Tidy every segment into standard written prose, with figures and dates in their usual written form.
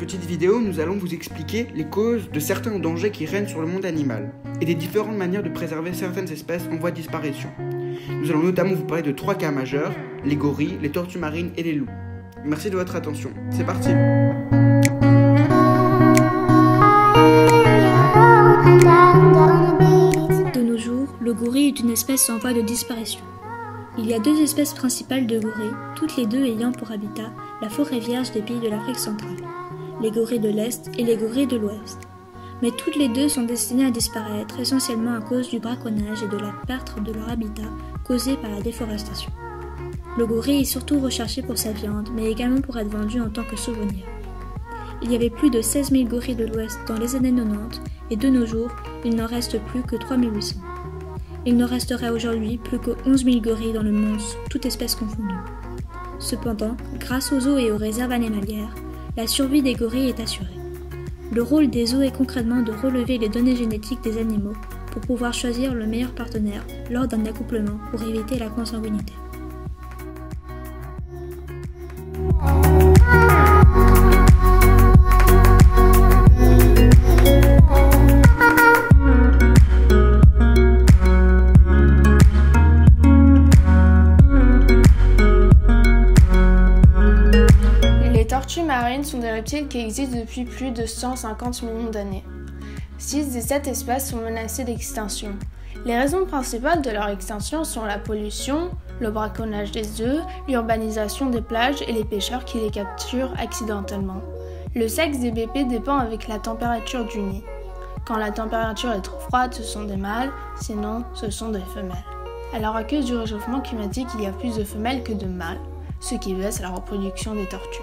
petite vidéo, nous allons vous expliquer les causes de certains dangers qui règnent sur le monde animal et des différentes manières de préserver certaines espèces en voie de disparition. Nous allons notamment vous parler de 3 cas majeurs, les gorilles, les tortues marines et les loups. Merci de votre attention. C'est parti! De nos jours, le gorille est une espèce en voie de disparition. Il y a 2 espèces principales de gorilles, toutes les 2 ayant pour habitat la forêt vierge des pays de l'Afrique centrale, les gorilles de l'Est et les gorilles de l'Ouest. Mais toutes les 2 sont destinées à disparaître, essentiellement à cause du braconnage et de la perte de leur habitat causée par la déforestation. Le gorille est surtout recherché pour sa viande, mais également pour être vendu en tant que souvenir. Il y avait plus de 16 000 gorilles de l'Ouest dans les années 90, et de nos jours, il n'en reste plus que 3 800. Il ne resterait aujourd'hui plus que 11 000 gorilles dans le monde, toutes espèces confondues. Cependant, grâce aux zoos et aux réserves animalières, la survie des gorilles est assurée. Le rôle des zoos est concrètement de relever les données génétiques des animaux pour pouvoir choisir le meilleur partenaire lors d'un accouplement pour éviter la consanguinité. Les tortues marines sont des reptiles qui existent depuis plus de 150 millions d'années. 6 des 7 espèces sont menacées d'extinction. Les raisons principales de leur extinction sont la pollution, le braconnage des œufs, l'urbanisation des plages et les pêcheurs qui les capturent accidentellement. Le sexe des bébés dépend avec la température du nid. Quand la température est trop froide, ce sont des mâles, sinon ce sont des femelles. Alors à cause du réchauffement climatique, il y a plus de femelles que de mâles, ce qui baisse la reproduction des tortues.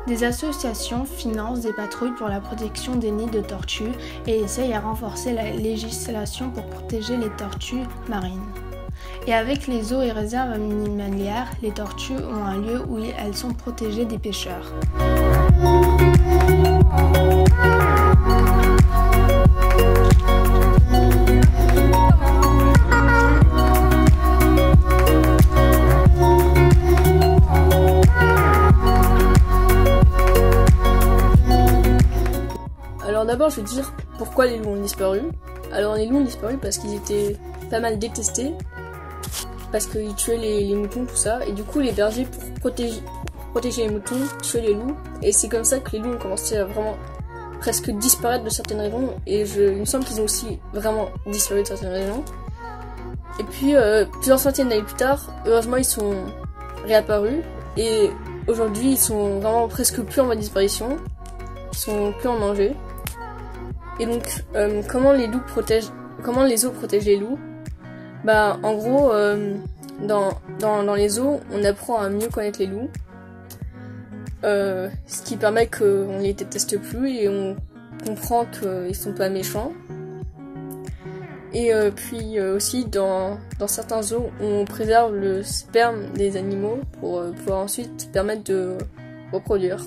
Des associations financent des patrouilles pour la protection des nids de tortues et essayent à renforcer la législation pour protéger les tortues marines. Et avec les zoos et réserves animalières, les tortues ont un lieu où elles sont protégées des pêcheurs. Alors d'abord je vais dire pourquoi les loups ont disparu. Alors les loups ont disparu parce qu'ils étaient pas mal détestés, parce qu'ils tuaient les moutons, tout ça, et du coup les bergers pour protéger les moutons tuaient les loups, et c'est comme ça que les loups ont commencé à vraiment presque disparaître de certaines régions, et il me semble qu'ils ont aussi vraiment disparu de certaines régions. Et puis plusieurs centaines d'années plus tard, heureusement ils sont réapparus, et aujourd'hui ils sont vraiment presque plus en voie de disparition, ils sont plus en danger. Et donc, comment les zoos protègent les loups? Bah, en gros, dans les zoos, on apprend à mieux connaître les loups, ce qui permet qu'on les déteste plus et on comprend qu'ils sont pas méchants. Et puis aussi, dans certains zoos, on préserve le sperme des animaux pour pouvoir ensuite permettre de reproduire.